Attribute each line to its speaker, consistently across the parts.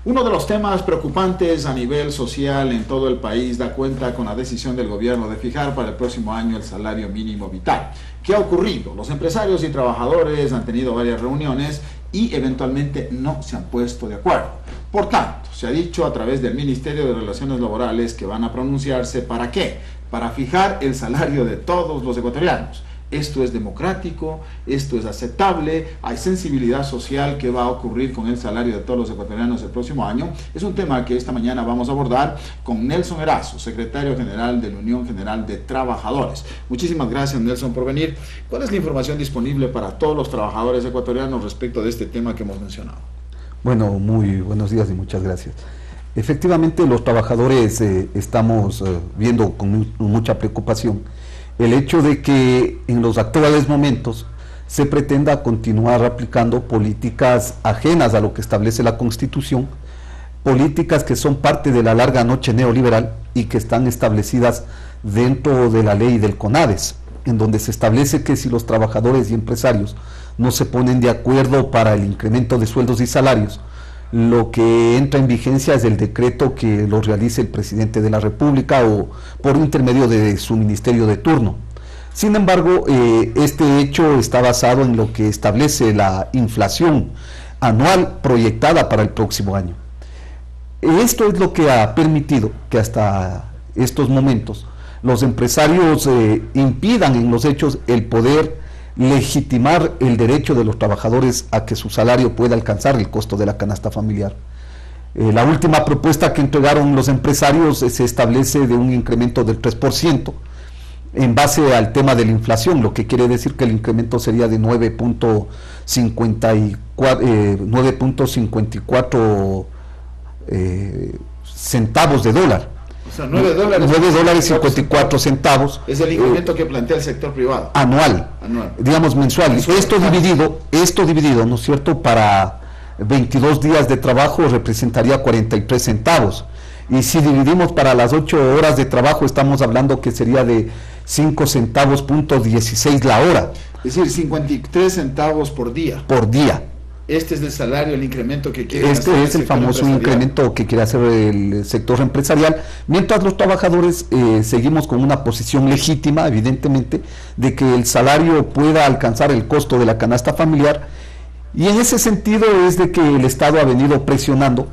Speaker 1: Uno de los temas preocupantes a nivel social en todo el país da cuenta con la decisión del gobierno de fijar para el próximo año el salario mínimo vital. ¿Qué ha ocurrido? Los empresarios y trabajadores han tenido varias reuniones y eventualmente no se han puesto de acuerdo. Por tanto, se ha dicho a través del Ministerio de Relaciones Laborales que van a pronunciarse ¿para qué? Para fijar el salario de todos los ecuatorianos. Esto es democrático, esto es aceptable, hay sensibilidad social que va a ocurrir con el salario de todos los ecuatorianos el próximo año. Es un tema que esta mañana vamos a abordar con Nelson Erazo, secretario general de la Unión General de Trabajadores. Muchísimas gracias, Nelson, por venir. ¿Cuál es la información disponible para todos los trabajadores ecuatorianos respecto de este tema que hemos mencionado?
Speaker 2: Bueno, muy buenos días y muchas gracias. Efectivamente, los trabajadores estamos viendo con mucha preocupación el hecho de que en los actuales momentos se pretenda continuar aplicando políticas ajenas a lo que establece la Constitución, políticas que son parte de la larga noche neoliberal y que están establecidas dentro de la ley del CONADES, en donde se establece que si los trabajadores y empresarios no se ponen de acuerdo para el incremento de sueldos y salarios, lo que entra en vigencia es el decreto que lo realice el presidente de la República o por intermedio de su ministerio de turno. Sin embargo, este hecho está basado en lo que establece la inflación anual proyectada para el próximo año. Esto es lo que ha permitido que hasta estos momentos los empresarios impidan en los hechos el poder legitimar el derecho de los trabajadores a que su salario pueda alcanzar el costo de la canasta familiar. La última propuesta que entregaron los empresarios se establece de un incremento del 3% en base al tema de la inflación, lo que quiere decir que el incremento sería de 9.54 centavos de dólar.
Speaker 1: O sea, $9.54
Speaker 2: es el incremento que plantea el sector privado. Anual. Digamos mensual. Esto dividido, ¿no es cierto?, para 22 días de trabajo representaría 43 centavos. Y si dividimos para las 8 horas de trabajo, estamos hablando que sería de 5 centavos punto 16 la hora.
Speaker 1: Es decir, 53 centavos por día.
Speaker 2: Por día.
Speaker 1: Este es el salario, el incremento que quiere hacer.
Speaker 2: Este es el famoso incremento que quiere hacer el sector empresarial, mientras los trabajadores seguimos con una posición legítima, evidentemente, de que el salario pueda alcanzar el costo de la canasta familiar, y en ese sentido es de que el Estado ha venido presionando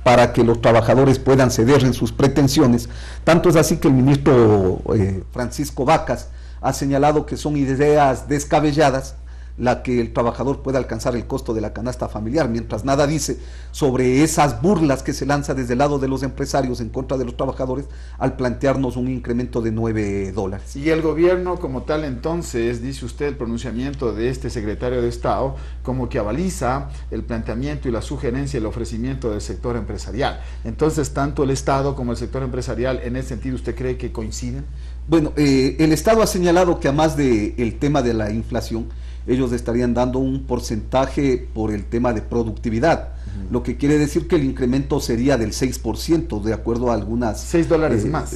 Speaker 2: para que los trabajadores puedan ceder en sus pretensiones. Tanto es así que el ministro Francisco Vacas ha señalado que son ideas descabelladas la que el trabajador pueda alcanzar el costo de la canasta familiar, mientras nada dice sobre esas burlas que se lanza desde el lado de los empresarios en contra de los trabajadores al plantearnos un incremento de $9.
Speaker 1: Y el gobierno como tal, entonces, dice usted, el pronunciamiento de este secretario de Estado como que avaliza el planteamiento y la sugerencia y el ofrecimiento del sector empresarial. Entonces, tanto el Estado como el sector empresarial, en ese sentido, ¿usted cree que coinciden?
Speaker 2: Bueno, el Estado ha señalado que además del tema de la inflación, ellos estarían dando un porcentaje por el tema de productividad, lo que quiere decir que el incremento sería del 6%, de acuerdo a algunas...
Speaker 1: $6 más.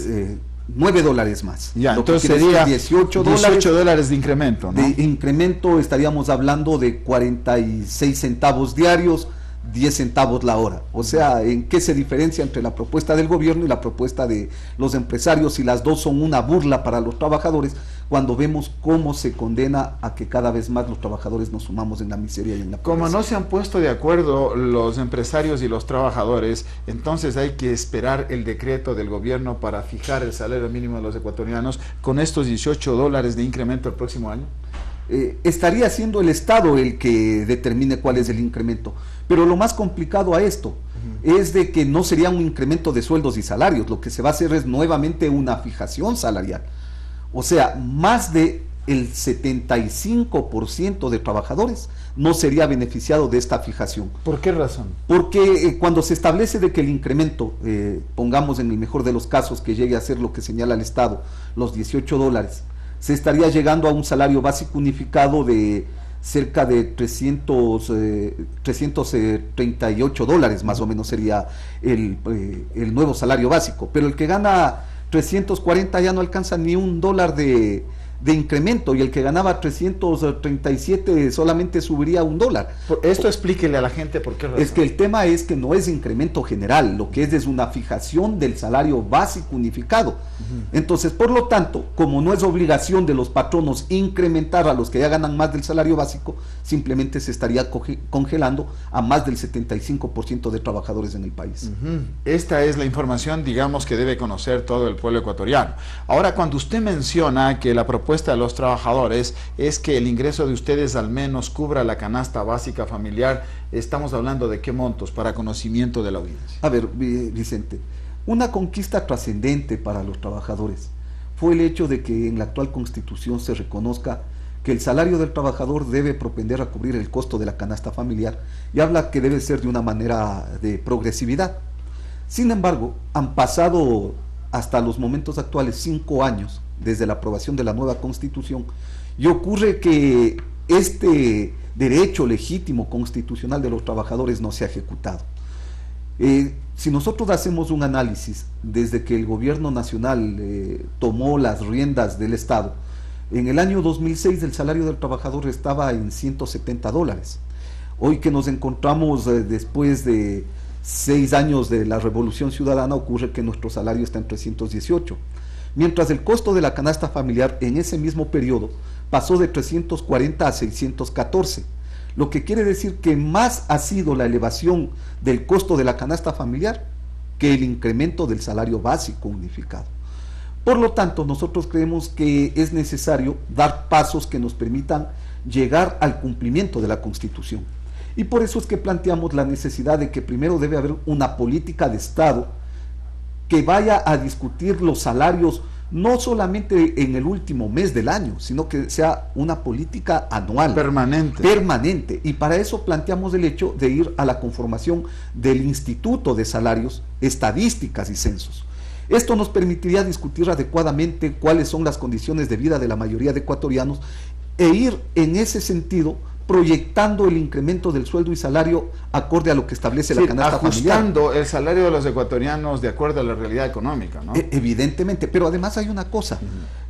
Speaker 2: $9 más.
Speaker 1: Ya, entonces sería $18 de incremento, ¿no?
Speaker 2: De incremento estaríamos hablando de 46 centavos diarios, 10 centavos la hora. O sea, ¿en qué se diferencia entre la propuesta del gobierno y la propuesta de los empresarios? Si las dos son una burla para los trabajadores, cuando vemos cómo se condena a que cada vez más los trabajadores nos sumamos en la miseria y en la pobreza.
Speaker 1: Como no se han puesto de acuerdo los empresarios y los trabajadores, entonces hay que esperar el decreto del gobierno para fijar el salario mínimo de los ecuatorianos con estos $18 de incremento el próximo año.
Speaker 2: Estaría siendo el Estado el que determine cuál es el incremento, pero lo más complicado a esto es de que no sería un incremento de sueldos y salarios, lo que se va a hacer es nuevamente una fijación salarial. O sea, más de el 75% de trabajadores no sería beneficiado de esta fijación.
Speaker 1: ¿Por qué razón?
Speaker 2: Porque cuando se establece de que el incremento, pongamos en el mejor de los casos que llegue a ser lo que señala el Estado, los $18, se estaría llegando a un salario básico unificado de cerca de 338 dólares, más o menos sería el nuevo salario básico, pero el que gana 340 ya no alcanza ni $1 de incremento, y el que ganaba 337 solamente subiría $1.
Speaker 1: Esto explíquele a la gente por qué razón.
Speaker 2: Es que el tema es que no es incremento general, lo que es una fijación del salario básico unificado. Entonces, por lo tanto, como no es obligación de los patronos incrementar a los que ya ganan más del salario básico, simplemente se estaría congelando a más del 75% de trabajadores en el país.
Speaker 1: Esta es la información, digamos, que debe conocer todo el pueblo ecuatoriano. Ahora, cuando usted menciona que la propuesta de los trabajadores es que el ingreso de ustedes al menos cubra la canasta básica familiar, ¿estamos hablando de qué montos para conocimiento de la audiencia?
Speaker 2: A ver, Vicente, una conquista trascendente para los trabajadores fue el hecho de que en la actual Constitución se reconozca que el salario del trabajador debe propender a cubrir el costo de la canasta familiar, y habla que debe ser de una manera de progresividad. Sin embargo, han pasado hasta los momentos actuales 5 años desde la aprobación de la nueva Constitución, y ocurre que este derecho legítimo constitucional de los trabajadores no se ha ejecutado. Si nosotros hacemos un análisis desde que el gobierno nacional tomó las riendas del Estado, en el año 2006 el salario del trabajador estaba en $170. Hoy que nos encontramos después de 6 años de la Revolución Ciudadana, ocurre que nuestro salario está en 318. Mientras el costo de la canasta familiar en ese mismo periodo pasó de 340 a 614, lo que quiere decir que más ha sido la elevación del costo de la canasta familiar que el incremento del salario básico unificado. Por lo tanto, nosotros creemos que es necesario dar pasos que nos permitan llegar al cumplimiento de la Constitución. Y por eso es que planteamos la necesidad de que primero debe haber una política de Estado que vaya a discutir los salarios no solamente en el último mes del año, sino que sea una política anual. Permanente. Y para eso planteamos el hecho de ir a la conformación del Instituto de Salarios, Estadísticas y Censos. Esto nos permitiría discutir adecuadamente cuáles son las condiciones de vida de la mayoría de ecuatorianos e ir en ese sentido proyectando el incremento del sueldo y salario acorde a lo que establece la canasta familiar.
Speaker 1: Ajustando el salario de los ecuatorianos de acuerdo a la realidad económica, ¿no?
Speaker 2: Evidentemente, pero además hay una cosa.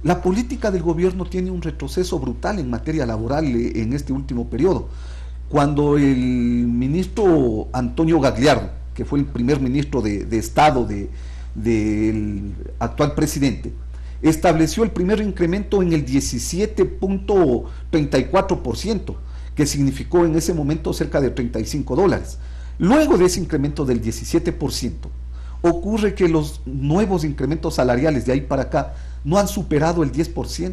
Speaker 2: La política del gobierno tiene un retroceso brutal en materia laboral en este último periodo. Cuando el ministro Antonio Gagliardo, que fue el primer ministro de Estado del actual presidente, estableció el primer incremento en el 17.34%, que significó en ese momento cerca de $35. Luego de ese incremento del 17%, ocurre que los nuevos incrementos salariales de ahí para acá no han superado el 10%.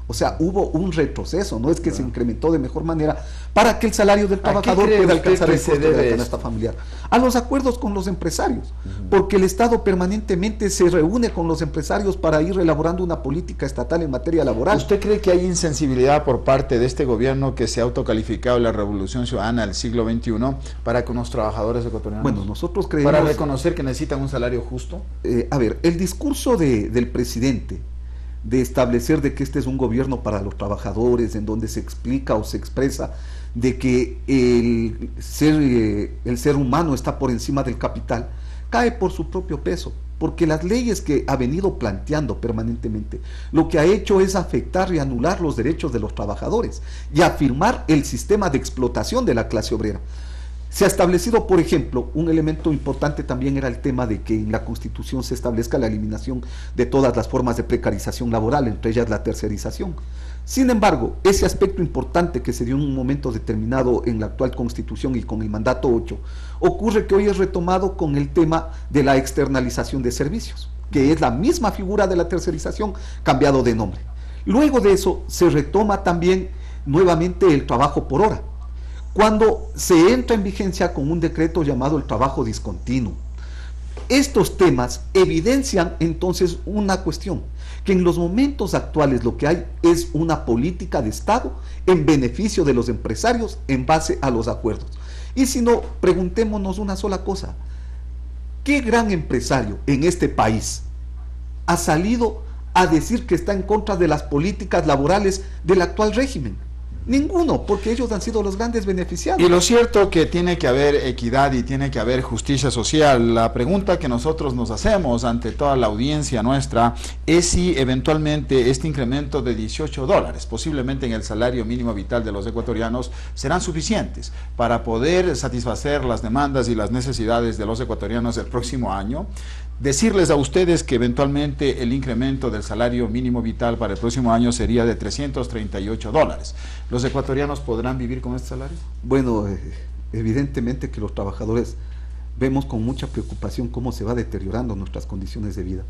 Speaker 2: O sea, hubo un retroceso, no es que se incrementó de mejor manera para que el salario del trabajador pueda alcanzar el costo de la canasta familiar. A los acuerdos con los empresarios, porque el Estado permanentemente se reúne con los empresarios para ir elaborando una política estatal en materia laboral.
Speaker 1: ¿Usted cree que hay insensibilidad por parte de este gobierno que se ha autocalificado la Revolución Ciudadana del siglo XXI para con los trabajadores ecuatorianos?
Speaker 2: Bueno, nosotros creemos...
Speaker 1: ¿Para reconocer que necesitan un salario justo?
Speaker 2: A ver, el discurso del presidente de establecer de que este es un gobierno para los trabajadores, en donde se explica o se expresa de que el ser humano está por encima del capital, cae por su propio peso, porque las leyes que ha venido planteando permanentemente, lo que ha hecho es afectar y anular los derechos de los trabajadores y afirmar el sistema de explotación de la clase obrera. Se ha establecido, por ejemplo, un elemento importante también era el tema de que en la Constitución se establezca la eliminación de todas las formas de precarización laboral, entre ellas la tercerización. Sin embargo, ese aspecto importante que se dio en un momento determinado en la actual Constitución y con el mandato 8, ocurre que hoy es retomado con el tema de la externalización de servicios, que es la misma figura de la tercerización, cambiado de nombre. Luego de eso, se retoma también nuevamente el trabajo por hora, cuando se entra en vigencia con un decreto llamado el trabajo discontinuo. Estos temas evidencian entonces una cuestión, que en los momentos actuales lo que hay es una política de Estado en beneficio de los empresarios en base a los acuerdos. Y si no, preguntémonos una sola cosa: ¿qué gran empresario en este país ha salido a decir que está en contra de las políticas laborales del actual régimen? Ninguno, porque ellos han sido los grandes beneficiados.
Speaker 1: Y lo cierto que tiene que haber equidad y tiene que haber justicia social. La pregunta que nosotros nos hacemos ante toda la audiencia nuestra es si eventualmente este incremento de $18, posiblemente en el salario mínimo vital de los ecuatorianos, serán suficientes para poder satisfacer las demandas y las necesidades de los ecuatorianos el próximo año. Decirles a ustedes que eventualmente el incremento del salario mínimo vital para el próximo año sería de $338. ¿Los ecuatorianos podrán vivir con este salario?
Speaker 2: Bueno, evidentemente que los trabajadores vemos con mucha preocupación cómo se va deteriorando nuestras condiciones de vida.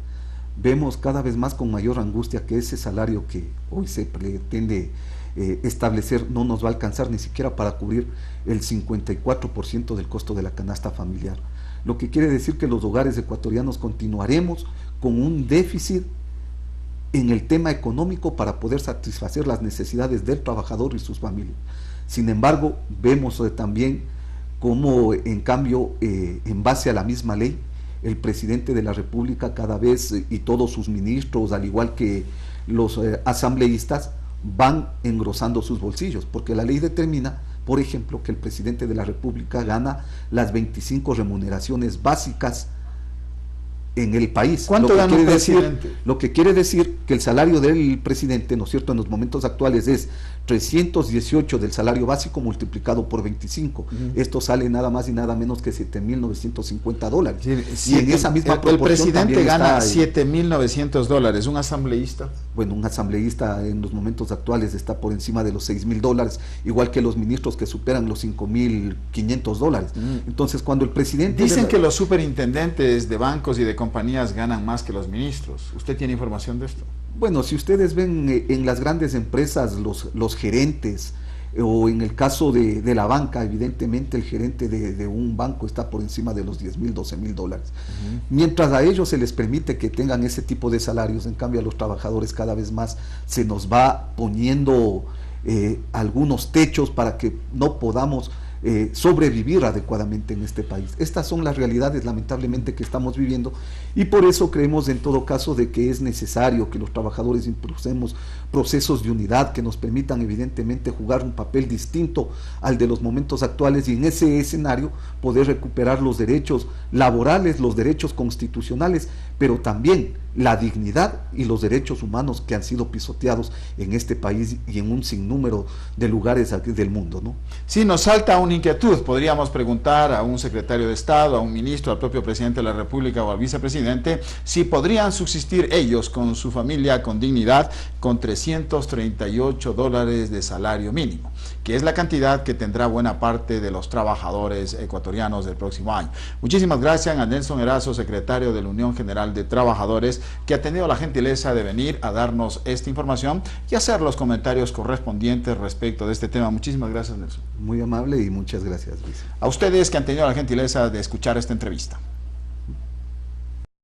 Speaker 2: Vemos cada vez más con mayor angustia que ese salario que hoy se pretende establecer no nos va a alcanzar ni siquiera para cubrir el 54% del costo de la canasta familiar. Lo que quiere decir que los hogares ecuatorianos continuaremos con un déficit en el tema económico para poder satisfacer las necesidades del trabajador y sus familias. Sin embargo, vemos también cómo, en cambio, en base a la misma ley, el presidente de la República cada vez y todos sus ministros, al igual que los asambleístas, van engrosando sus bolsillos, porque la ley determina, por ejemplo, que el presidente de la República gana las 25 remuneraciones básicas en el país.
Speaker 1: ¿Cuánto gana un presidente?
Speaker 2: Lo que quiere decir que el salario del presidente, ¿no es cierto?, en los momentos actuales es 318 del salario básico multiplicado por 25. Esto sale nada más y nada menos que $7.950.
Speaker 1: Sí, y en esa misma proporción el presidente gana $7.900. ¿Un asambleísta?
Speaker 2: Bueno, un asambleísta en los momentos actuales está por encima de los $6.000, igual que los ministros que superan los $5.500. Entonces, cuando el presidente...
Speaker 1: Dicen que los superintendentes de bancos y de compañías ganan más que los ministros. ¿Usted tiene información de esto?
Speaker 2: Bueno, si ustedes ven en las grandes empresas los gerentes, o en el caso de la banca, evidentemente el gerente de un banco está por encima de los $10.000, $12.000. Mientras a ellos se les permite que tengan ese tipo de salarios, en cambio a los trabajadores cada vez más se nos va poniendo algunos techos para que no podamos sobrevivir adecuadamente en este país. Estas son las realidades, lamentablemente, que estamos viviendo, y por eso creemos en todo caso de que es necesario que los trabajadores impulsemos procesos de unidad que nos permitan evidentemente jugar un papel distinto al de los momentos actuales, y en ese escenario poder recuperar los derechos laborales, los derechos constitucionales, pero también la dignidad y los derechos humanos que han sido pisoteados en este país y en un sinnúmero de lugares del mundo, ¿no?
Speaker 1: Sí, nos salta una inquietud. Podríamos preguntar a un secretario de Estado, a un ministro, al propio presidente de la República o al vicepresidente si podrían subsistir ellos con su familia con dignidad con $338 de salario mínimo, que es la cantidad que tendrá buena parte de los trabajadores ecuatorianos del próximo año. Muchísimas gracias a Nelson Erazo, secretario de la Unión General de Trabajadores, que ha tenido la gentileza de venir a darnos esta información y hacer los comentarios correspondientes respecto de este tema. Muchísimas gracias, Nelson.
Speaker 2: Muy amable y muchas gracias, Luis.
Speaker 1: A ustedes que han tenido la gentileza de escuchar esta entrevista.